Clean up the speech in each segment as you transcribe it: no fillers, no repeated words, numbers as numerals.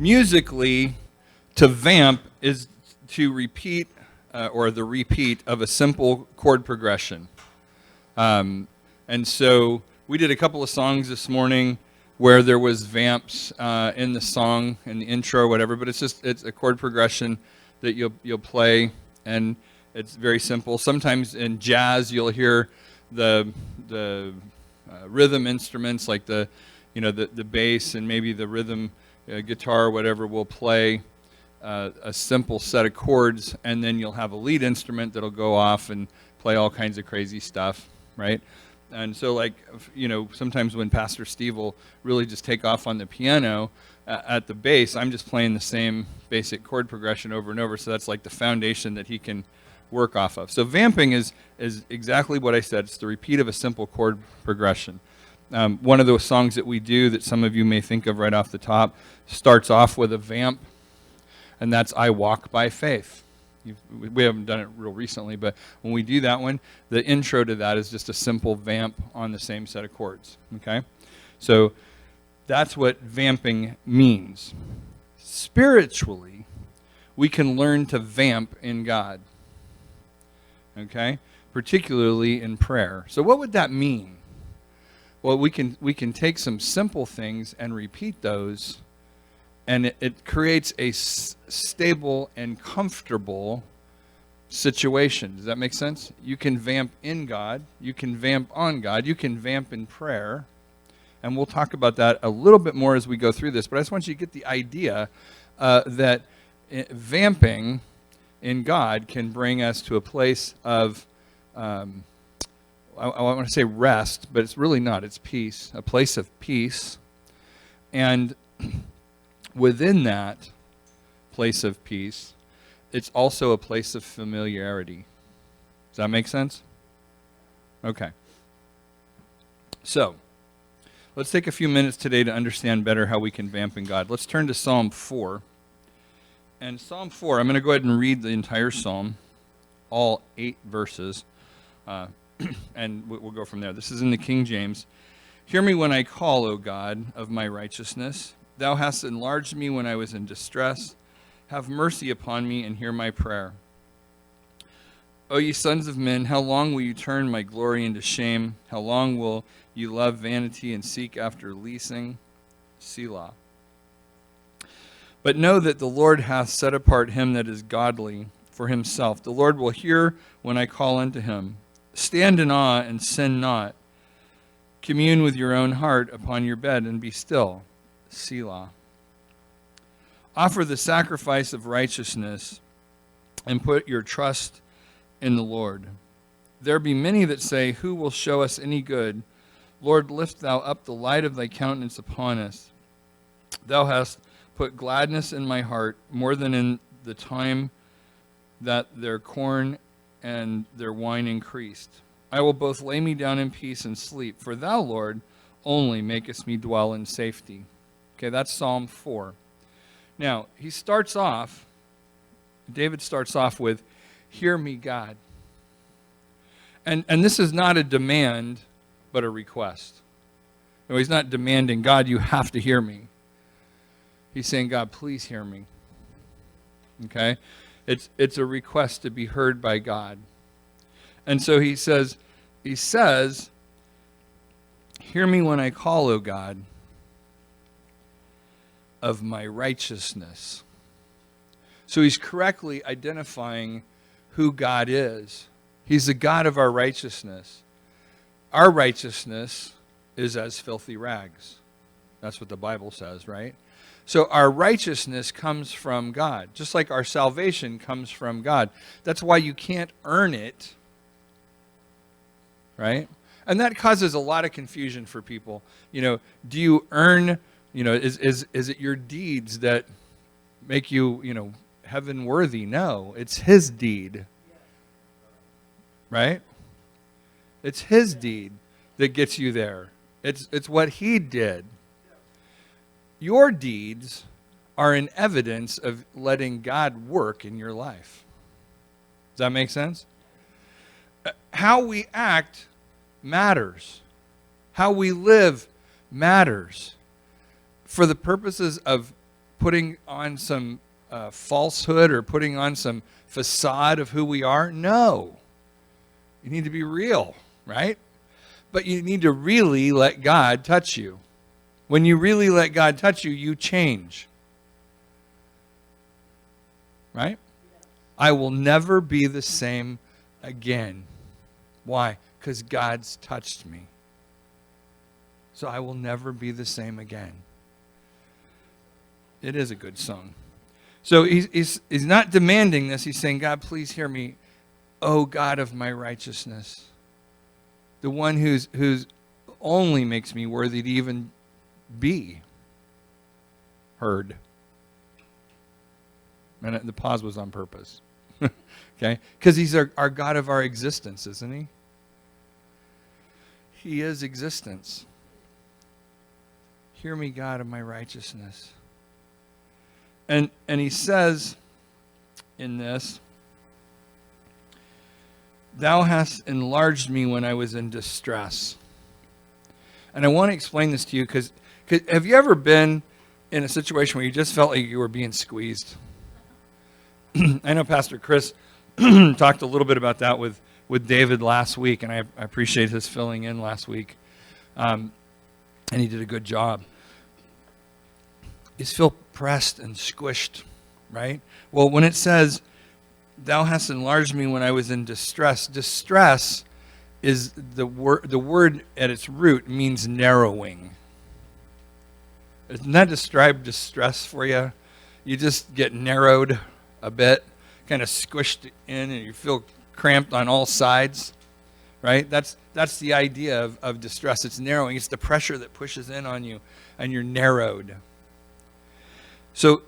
Musically, to vamp is to repeat or the repeat of a simple chord progression. And so we did a couple of songs this morning where there was vamps in the song, in the intro or whatever, but it's a chord progression that you'll play, and it's very simple. Sometimes in jazz you'll hear the rhythm instruments like the bass and maybe the rhythm guitar or whatever will play a simple set of chords, and then you'll have a lead instrument that'll go off and play all kinds of crazy stuff, right? And so, like, sometimes when Pastor Steve will really just take off on the piano at the bass, I'm just playing the same basic chord progression over and over, so that's like the foundation that he can work off of. So vamping is exactly what I said. It's the repeat of a simple chord progression. One of those songs that we do that some of you may think of right off the top starts off with a vamp, and that's I Walk by Faith. We haven't done it real recently, but when we do that one, the intro to that is just a simple vamp on the same set of chords, okay? So that's what vamping means. Spiritually, we can learn to vamp in God, okay? Particularly in prayer. So what would that mean? Well, we can take some simple things and repeat those, and it creates a stable and comfortable situation. Does that make sense? You can vamp in God. You can vamp on God. You can vamp in prayer. And we'll talk about that a little bit more as we go through this. But I just want you to get the idea that vamping in God can bring us to a place of, I want to say rest, but it's really not. It's peace, a place of peace. And within that place of peace, it's also a place of familiarity. Does that make sense? Okay. So, let's take a few minutes today to understand better how we can vamp in God. Let's turn to Psalm 4. And Psalm 4, I'm going to go ahead and read the entire psalm, all 8 verses, and we'll go from there. This is in the King James. Hear me when I call, O God, of my righteousness. Thou hast enlarged me when I was in distress. Have mercy upon me and hear my prayer. O ye sons of men, how long will you turn my glory into shame? How long will you love vanity and seek after leasing? Selah. But know that the Lord hath set apart him that is godly for himself. The Lord will hear when I call unto him. Stand in awe and sin not. Commune with your own heart upon your bed and be still. Selah. Offer the sacrifice of righteousness and put your trust in the Lord. There be many that say, who will show us any good? Lord, lift thou up the light of thy countenance upon us. Thou hast put gladness in my heart more than in the time that their corn and their wine increased. I will both lay me down in peace and sleep, for thou, Lord, only makest me dwell in safety. Okay, that's Psalm 4. Now, David starts off with, hear me, God. And this is not a demand, but a request. No, he's not demanding, God, you have to hear me. He's saying, God, please hear me. Okay? It's a request to be heard by God. And so he says, hear me when I call, O God, of my righteousness. So he's correctly identifying who God is. He's the God of our righteousness. Our righteousness is as filthy rags. That's what the Bible says, right? So our righteousness comes from God, just like our salvation comes from God. That's why you can't earn it, right? And that causes a lot of confusion for people. Do you earn, is it your deeds that make you, heaven worthy? No, it's his deed, right? It's his deed that gets you there. It's what he did. Your deeds are an evidence of letting God work in your life. Does that make sense? How we act matters. How we live matters. For the purposes of putting on some falsehood or putting on some facade of who we are. No. You need to be real, right? But you need to really let God touch you. When you really let God touch you, you change. Right? I will never be the same again. Why? Because God's touched me. So I will never be the same again. It is a good song. So he's not demanding this. He's saying, God, please hear me. Oh, God of my righteousness. The one who's only makes me worthy to even be heard. And the pause was on purpose. Okay? Because he's our God of our existence, isn't he? He is existence. Hear me, God of my righteousness. And he says in this, thou hast enlarged me when I was in distress. And I want to explain this to you because have you ever been in a situation where you just felt like you were being squeezed? I know Pastor Chris talked a little bit about that with David last week, and I appreciate his filling in last week. And he did a good job. You feel pressed and squished, right? Well, when it says, thou hast enlarged me when I was in distress, distress is the word at its root means narrowing. Doesn't that describe distress for you? You just get narrowed a bit, kind of squished in, and you feel cramped on all sides, right? That's the idea of distress. It's narrowing. It's the pressure that pushes in on you, and you're narrowed. So,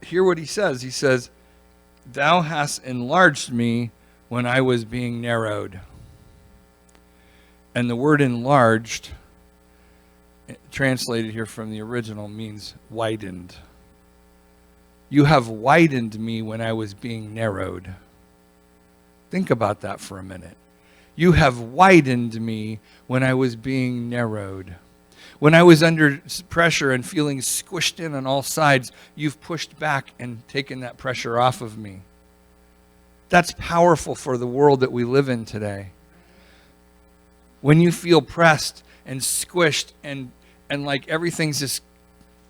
hear what he says. He says, thou hast enlarged me when I was being narrowed. And the word enlarged, translated here from the original, means widened. You have widened me when I was being narrowed. Think about that for a minute. You have widened me when I was being narrowed. When I was under pressure and feeling squished in on all sides, you've pushed back and taken that pressure off of me. That's powerful for the world that we live in today. When you feel pressed and squished and like everything's just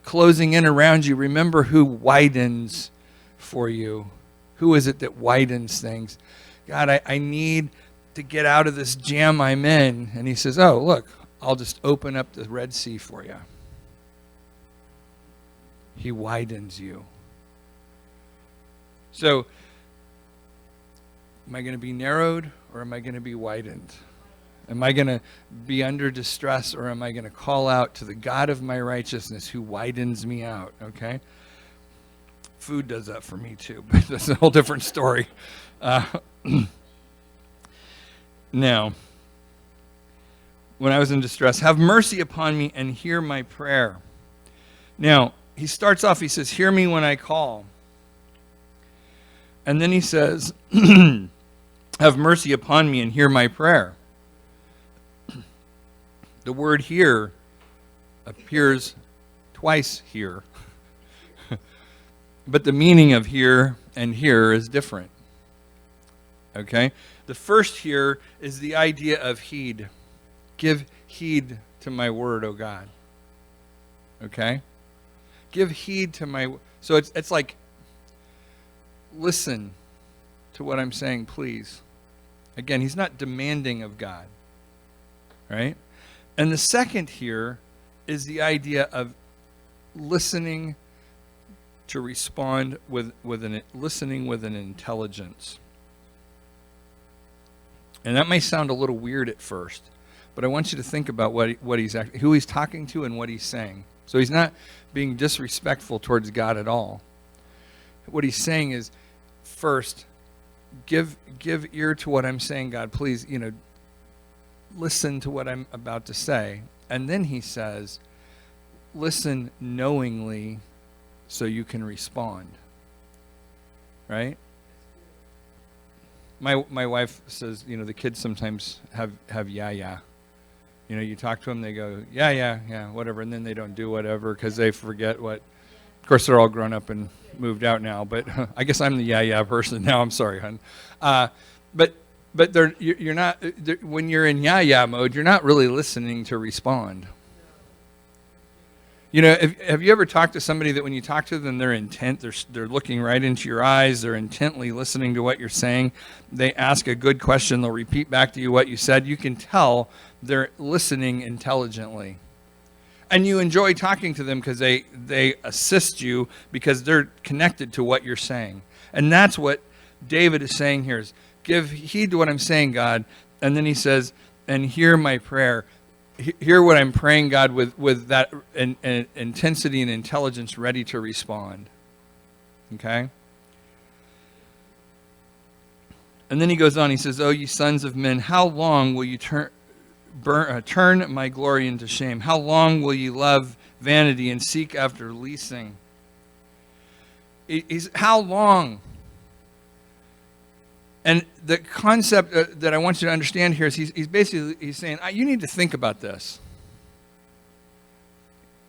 closing in around you, remember who widens for you. Who is it that widens things? God, I need to get out of this jam I'm in. And he says, oh, look, I'll just open up the Red Sea for you. He widens you. So, am I going to be narrowed or am I going to be widened? Am I going to be under distress or am I going to call out to the God of my righteousness who widens me out? Okay? Food does that for me too, but that's a whole different story. Now, when I was in distress, have mercy upon me and hear my prayer. Now, he starts off, he says, hear me when I call. And then he says, have mercy upon me and hear my prayer. The word hear appears twice here. But the meaning of hear and hear is different. Okay? The first here is the idea of heed. Give heed to my word, O God. Okay? Give heed to my... So it's like, listen to what I'm saying, please. Again, he's not demanding of God. Right? And the second here is the idea of listening to respond listening with an intelligence. And that may sound a little weird at first, but I want you to think about who he's talking to and what he's saying. So he's not being disrespectful towards God at all. What he's saying is, first, give ear to what I'm saying, God. Please, listen to what I'm about to say. And then he says, listen knowingly so you can respond. Right? My wife says, the kids sometimes have yeah. You know, you talk to them, they go, yeah, whatever, and then they don't do whatever because they forget what. Of course, they're all grown up and moved out now, but I guess I'm the yeah person now. I'm sorry, hon. But you're not, when you're in yeah mode, you're not really listening to respond. You know, have you ever talked to somebody that when you talk to them, they're intent, they're looking right into your eyes, they're intently listening to what you're saying. They ask a good question, they'll repeat back to you what you said. You can tell they're listening intelligently. And you enjoy talking to them because they assist you because they're connected to what you're saying. And that's what David is saying here is, give heed to what I'm saying, God. And then he says, and hear my prayer. Hear what I'm praying, God, with that intensity and intelligence ready to respond. Okay? And then he goes on, he says, oh, ye sons of men, how long will you turn my glory into shame? How long will you love vanity and seek after leasing? How long? And the concept that I want you to understand here is he's basically saying, you need to think about this.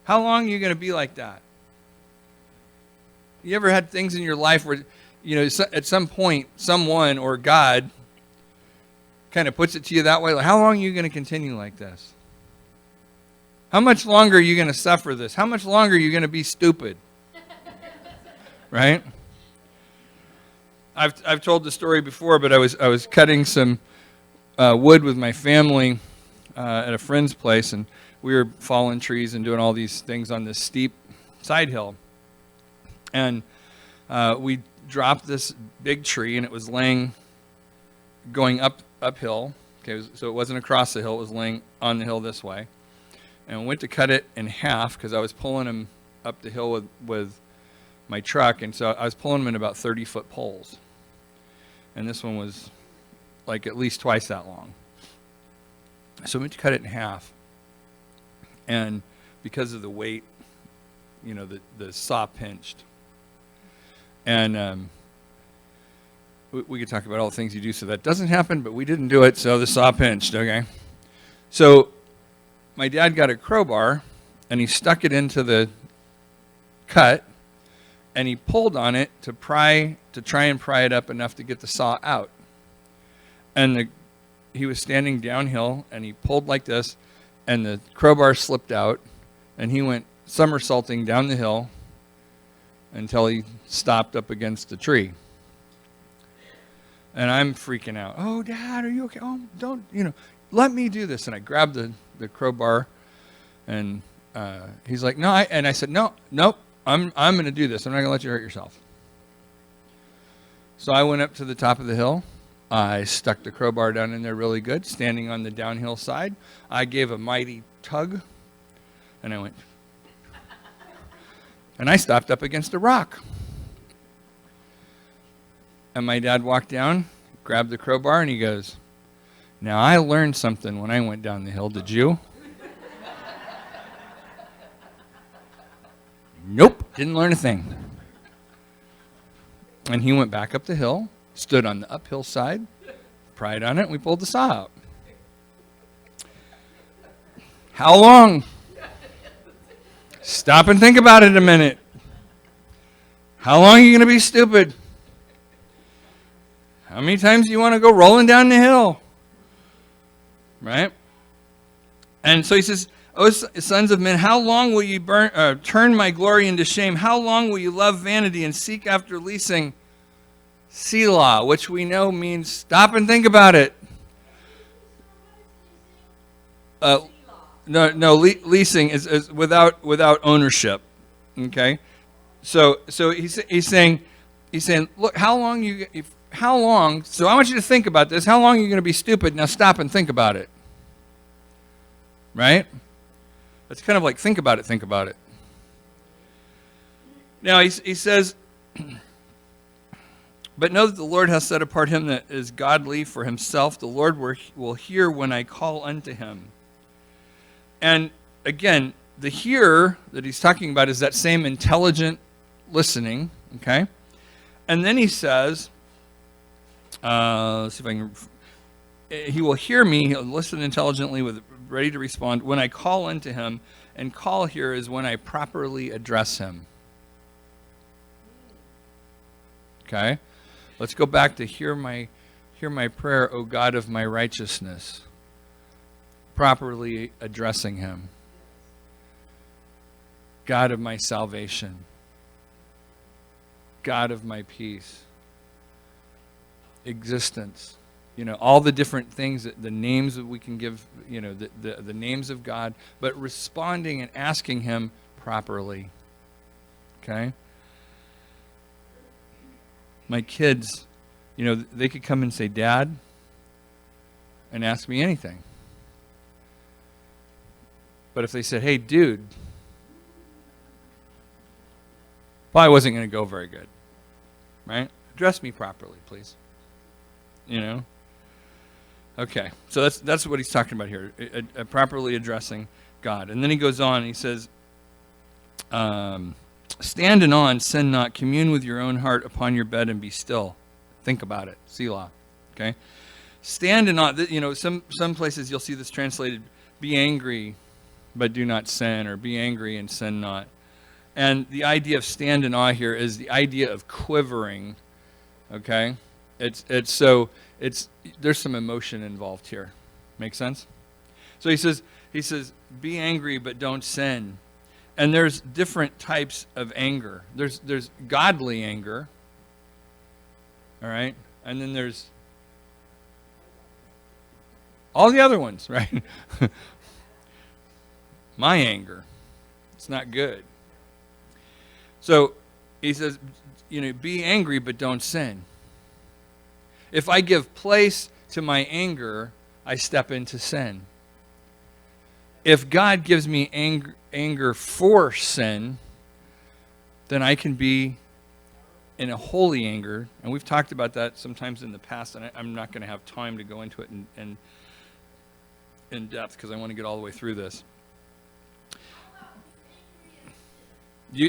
How long are you going to be like that? You ever had things in your life where, you know, at some point, someone or God kind of puts it to you that way? Like, how long are you going to continue like this? How much longer are you going to suffer this? How much longer are you going to be stupid? Right? I've told the story before, but I was cutting some wood with my family at a friend's place, and we were falling trees and doing all these things on this steep side hill. And we dropped this big tree, and it was going uphill. Okay, so it wasn't across the hill; it was laying on the hill this way. And I went to cut it in half because I was pulling him up the hill with my truck, and so I was pulling them in about 30-foot poles. And this one was like at least twice that long. So we went to cut it in half. And because of the weight, you know, the saw pinched. And we could talk about all the things you do so that doesn't happen, but we didn't do it, so the saw pinched, okay? So my dad got a crowbar, and he stuck it into the cut, and he pulled on it to try and pry it up enough to get the saw out. And he was standing downhill, and he pulled like this, and the crowbar slipped out, and he went somersaulting down the hill until he stopped up against a tree. And I'm freaking out. Oh, Dad, are you okay? Oh, don't, let me do this. And I grabbed the crowbar, and he's like, no. And I said, nope. I'm going to do this. I'm not going to let you hurt yourself. So I went up to the top of the hill. I stuck the crowbar down in there really good, standing on the downhill side. I gave a mighty tug, and I went. And I stopped up against a rock. And my dad walked down, grabbed the crowbar, and he goes, now I learned something when I went down the hill. Did you? Nope, didn't learn a thing. And he went back up the hill, stood on the uphill side, pried on it, and we pulled the saw out. How long? Stop and think about it a minute. How long are you going to be stupid? How many times do you want to go rolling down the hill? Right? And so he says, O sons of men, how long will you turn my glory into shame? How long will you love vanity and seek after leasing? Selah, which we know means stop and think about it. Leasing is without ownership. Okay, so he's saying, look, how long? So I want you to think about this. How long are you going to be stupid? Now stop and think about it. Right? It's kind of like think about it. Now he says, but know that the Lord has set apart him that is godly for himself. The Lord will hear when I call unto him. And again, the hear that he's talking about is that same intelligent listening, okay? And then he says, let's see if I can, he will hear me, he'll listen intelligently with ready to respond. When I call unto him, and call here is when I properly address him. Okay? Let's go back to hear my prayer, O God of my righteousness. Properly addressing him. God of my salvation. God of my peace. Existence. All the different things, the names that we can give, the names of God, but responding and asking him properly. Okay? My kids, they could come and say, Dad, and ask me anything. But if they said, hey, dude, probably wasn't going to go very good. Right? Address me properly, please. Okay, so that's what he's talking about here, properly addressing God. And then he goes on, and he says, stand and on, sin not, commune with your own heart upon your bed and be still. Think about it, Selah. Okay? Stand and on, some places you'll see this translated, be angry, but do not sin, or be angry and sin not. And the idea of stand and awe here is the idea of quivering, okay? There's some emotion involved here. Make sense? So he says, be angry but don't sin. And there's different types of anger. There's godly anger. All right? And then there's all the other ones, right? My anger. It's not good. So he says, be angry but don't sin. If I give place to my anger, I step into sin. If God gives me anger for sin, then I can be in a holy anger. And we've talked about that sometimes in the past, and I'm not going to have time to go into it in depth because I want to get all the way through this.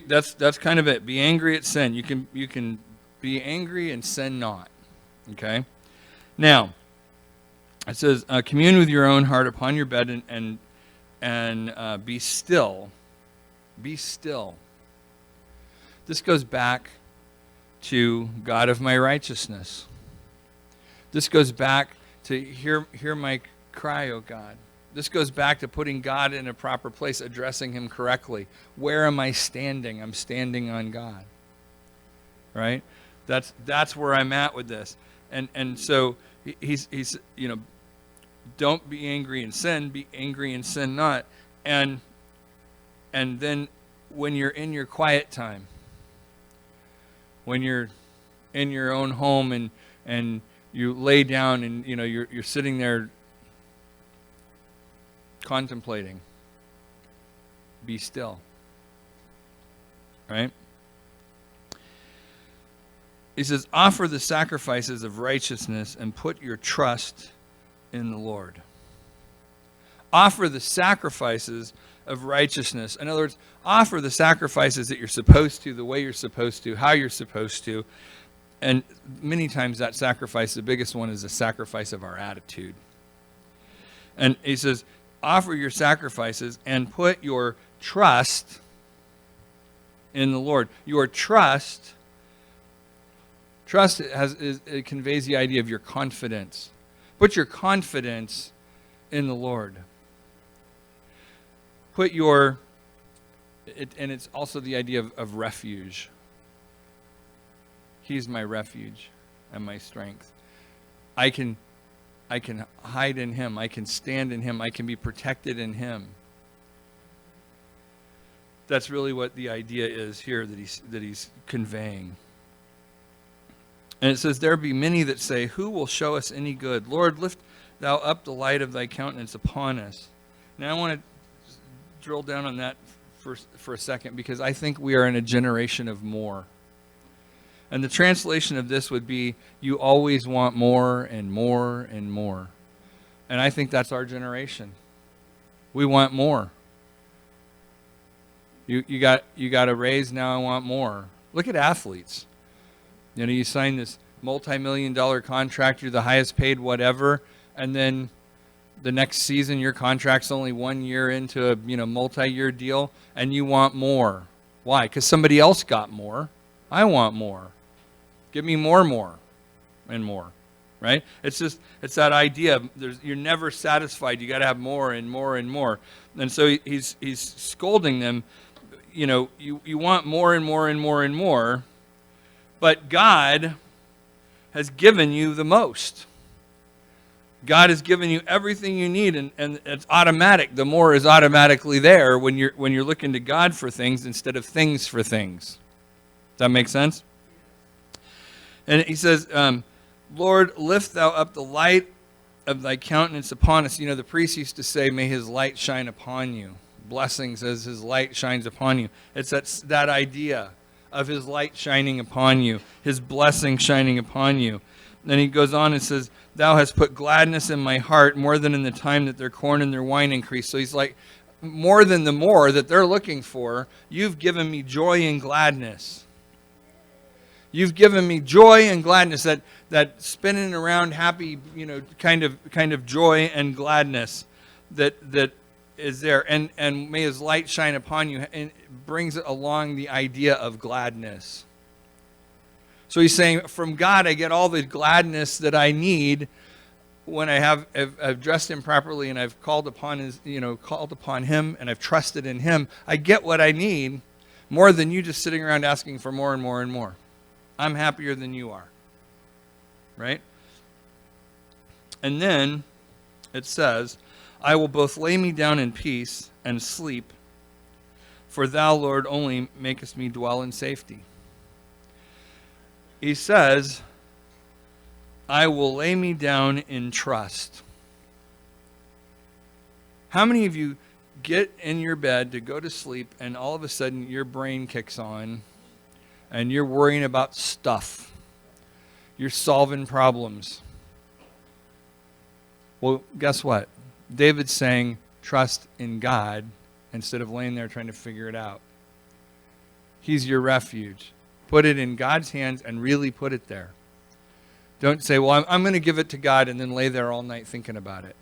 That's kind of it. Be angry at sin. You can be angry and sin not. Okay? Now, it says, commune with your own heart upon your bed and be still. Be still. This goes back to God of my righteousness. This goes back to hear my cry, O God. This goes back to putting God in a proper place, addressing him correctly. Where am I standing? I'm standing on God. Right? That's where I'm at with this. And so he's don't be angry and sin, be angry and sin not. And then when you're in your quiet time, when you're in your own home and you lay down and you're sitting there contemplating, be still. Right? He says, offer the sacrifices of righteousness and put your trust in the Lord. Offer the sacrifices of righteousness. In other words, offer the sacrifices that you're supposed to, the way you're supposed to, how you're supposed to. And many times that sacrifice, the biggest one, is the sacrifice of our attitude. And he says, offer your sacrifices and put your trust in the Lord. Your trust it conveys the idea of your confidence. Put your confidence in the Lord. And it's also the idea of refuge. He's my refuge and my strength. I can hide in him. I can stand in him. I can be protected in him. That's really what the idea is here that he's conveying. And it says, there be many that say, who will show us any good? Lord, lift thou up the light of thy countenance upon us. Now I want to drill down on that for a second, because I think we are in a generation of more. And the translation of this would be, you always want more and more and more. And I think that's our generation. We want more. You got a raise, now I want more. Look at athletes. You sign this multi-million-dollar contract, you're the highest paid whatever, and then the next season your contract's only 1 year into a multi-year deal, and you want more. Why? Because somebody else got more. I want more. Give me more, and more. Right? It's that idea. You're never satisfied. You got to have more and more and more. And so he's scolding them. You want more and more and more and more, but God has given you the most. God has given you everything you need, and it's automatic. The more is automatically there when you're looking to God for things instead of things for things. Does that make sense? And he says, Lord, lift thou up the light of thy countenance upon us. The priest used to say, may his light shine upon you. Blessings as his light shines upon you. It's that idea of his light shining upon you, his blessing shining upon you. Then he goes on and says, thou hast put gladness in my heart more than in the time that their corn and their wine increased. So he's like, more than the more that they're looking for, you've given me joy and gladness. You've given me joy and gladness, that spinning around happy, kind of joy and gladness that is there. And may his light shine upon you, and brings along the idea of gladness. So he's saying, from God I get all the gladness that I need when I have dressed him properly, and I've called upon him, and I've trusted in him. I get what I need more than you just sitting around asking for more and more and more. I'm happier than you are. Right? And then it says, I will both lay me down in peace and sleep, for thou, Lord, only makest me dwell in safety. He says, I will lay me down in trust. How many of you get in your bed to go to sleep, and all of a sudden your brain kicks on, and you're worrying about stuff? You're solving problems. Well, guess what? David's saying, trust in God instead of laying there trying to figure it out. He's your refuge. Put it in God's hands and really put it there. Don't say, well, I'm going to give it to God and then lay there all night thinking about it.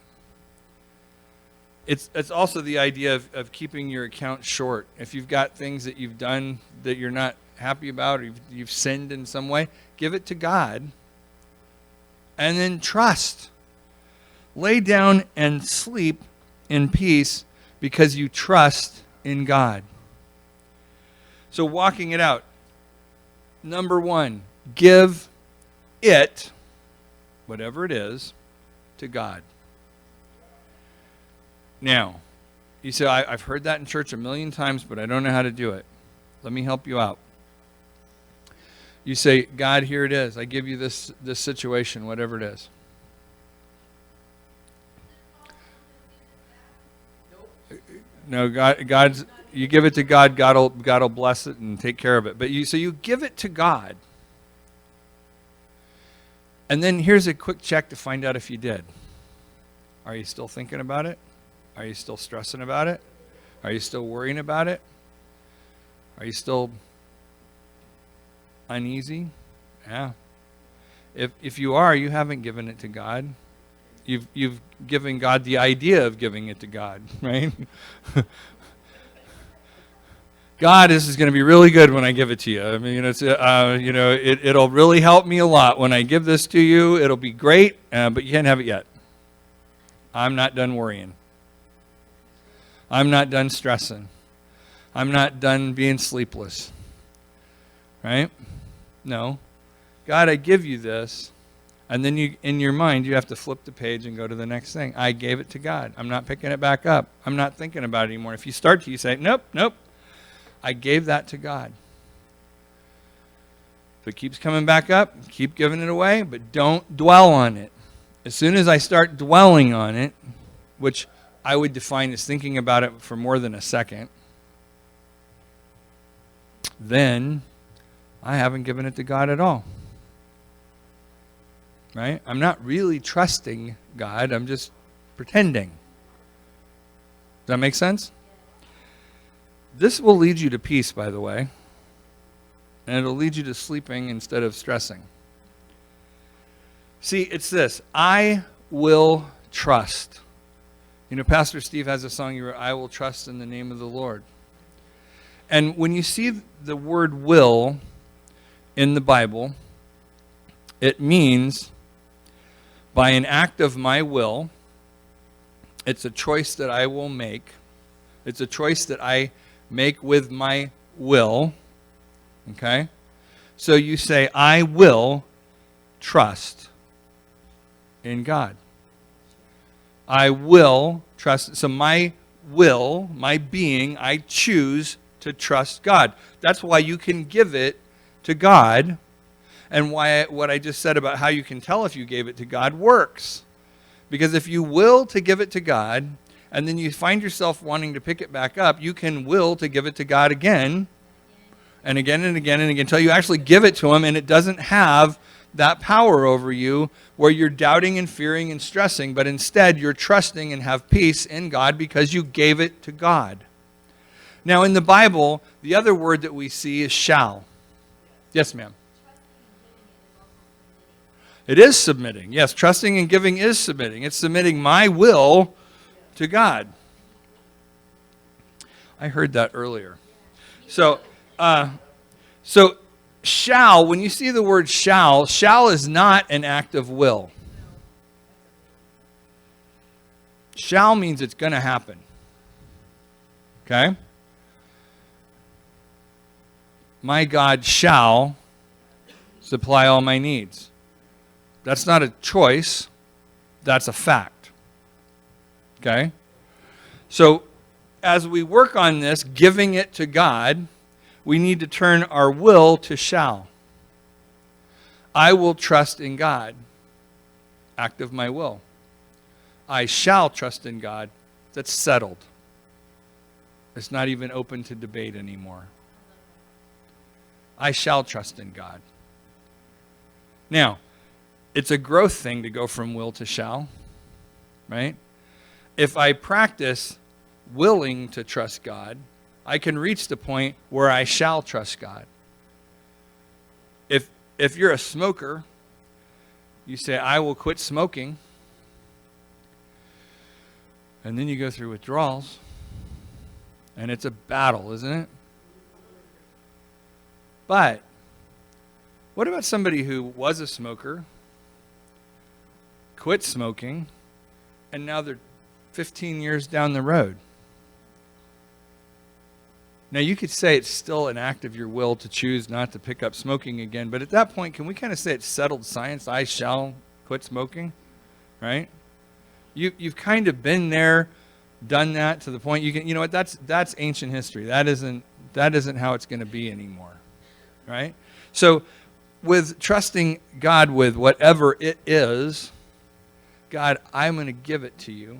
It's also the idea of keeping your account short. If you've got things that you've done that you're not happy about, or you've sinned in some way, give it to God and then trust. Lay down and sleep in peace because you trust in God. So walking it out. Number one, give it, whatever it is, to God. Now, you say, I've heard that in church a million times, but I don't know how to do it. Let me help you out. You say, God, here it is. I give you this situation, whatever it is. No, God's. You give it to God. God'll bless it and take care of it. But you give it to God, and then here's a quick check to find out if you did. Are you still thinking about it? Are you still stressing about it? Are you still worrying about it? Are you still uneasy? Yeah. If you are, you haven't given it to God. You've given God the idea of giving it to God, right? God, this is going to be really good when I give it to you. I mean, it'll really help me a lot when I give this to you. It'll be great, but you can't have it yet. I'm not done worrying. I'm not done stressing. I'm not done being sleepless. Right? No. God, I give you this. And then in your mind, you have to flip the page and go to the next thing. I gave it to God. I'm not picking it back up. I'm not thinking about it anymore. If you start to, you say, nope. I gave that to God. If it keeps coming back up, keep giving it away, but don't dwell on it. As soon as I start dwelling on it, which I would define as thinking about it for more than a second, then I haven't given it to God at all. Right? I'm not really trusting God. I'm just pretending. Does that make sense? This will lead you to peace, by the way. And it'll lead you to sleeping instead of stressing. See, it's this. I will trust. Pastor Steve has a song he wrote, I will trust in the name of the Lord. And when you see the word will in the Bible, it means by an act of my will. It's a choice that I will make. It's a choice that I make with my will. Okay? So you say, I will trust in God. I will trust. So my will, my being, I choose to trust God. That's why you can give it to God, and why what I just said about how you can tell if you gave it to God works. Because if you will to give it to God, and then you find yourself wanting to pick it back up, you can will to give it to God again, and again and again and again, until you actually give it to Him, and it doesn't have that power over you where you're doubting and fearing and stressing, but instead you're trusting and have peace in God because you gave it to God. Now in the Bible, the other word that we see is shall. Yes, ma'am. It is submitting. Yes, trusting and giving is submitting. It's submitting my will to God. I heard that earlier. So shall, when you see the word shall is not an act of will. Shall means it's going to happen. Okay? My God shall supply all my needs. That's not a choice. That's a fact. Okay? So as we work on this, giving it to God, we need to turn our will to shall. I will trust in God. Act of my will. I shall trust in God. That's settled. It's not even open to debate anymore. I shall trust in God. Now, it's a growth thing to go from will to shall, right? If I practice willing to trust God, I can reach the point where I shall trust God. If you're a smoker, you say, I will quit smoking, and then you go through withdrawals, and it's a battle, isn't it? But what about somebody who was a smoker, quit smoking, and now they're 15 years down the road? Now, you could say it's still an act of your will to choose not to pick up smoking again, but at that point, can we kind of say it's settled science? I shall quit smoking, right? You've kind of been there, done that to the point you can. You know what? That's ancient history. That isn't how it's going to be anymore, right? So, with trusting God with whatever it is, God, I'm going to give it to you.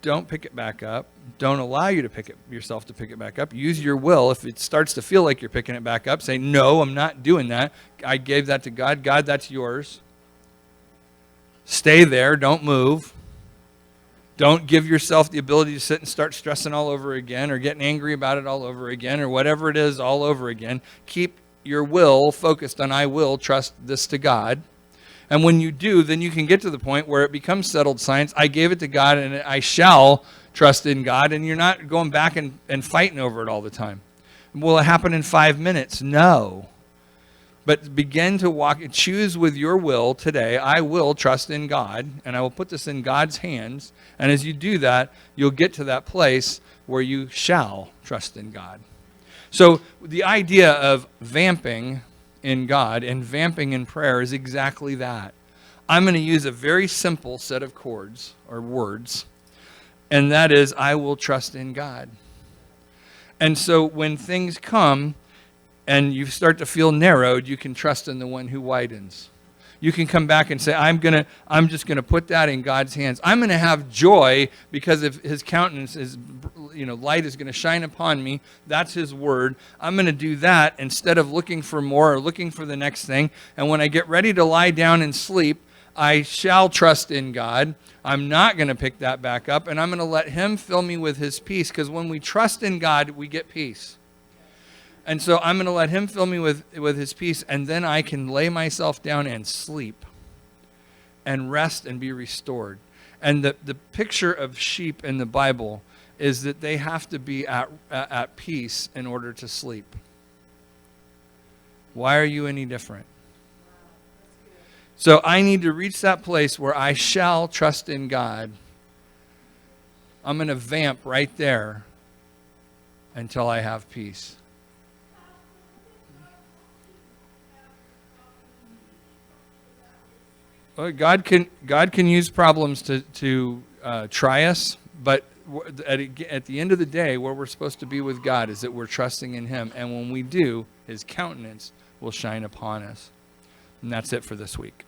Don't pick it back up. Don't allow you to pick it back up. Use your will. If it starts to feel like you're picking it back up, say, no, I'm not doing that. I gave that to God. God, that's yours. Stay there. Don't move. Don't give yourself the ability to sit and start stressing all over again or getting angry about it all over again or whatever it is all over again. Keep your will focused on I will trust this to God. And when you do, then you can get to the point where it becomes settled science. I gave it to God and I shall trust in God. And you're not going back and fighting over it all the time. Will it happen in 5 minutes? No. But begin to walk and choose with your will today. I will trust in God and I will put this in God's hands. And as you do that, you'll get to that place where you shall trust in God. So the idea of vamping in God and vamping in prayer is exactly that. I'm going to use a very simple set of chords or words, and that is, I will trust in God. And so when things come and you start to feel narrowed, you can trust in the one who widens. You can come back and say, I'm just going to put that in God's hands. I'm going to have joy because of His countenance, His light is going to shine upon me. That's His word. I'm going to do that instead of looking for more or looking for the next thing. And when I get ready to lie down and sleep, I shall trust in God. I'm not going to pick that back up, and I'm going to let Him fill me with His peace, because when we trust in God, we get peace. And so I'm going to let Him fill me with His peace, and then I can lay myself down and sleep and rest and be restored. And the picture of sheep in the Bible is that they have to be at peace in order to sleep. Why are you any different? So I need to reach that place where I shall trust in God. I'm going to vamp right there until I have peace. Well, God can use problems to try us, but at the end of the day, where we're supposed to be with God is that we're trusting in Him. And when we do, His countenance will shine upon us. And that's it for this week.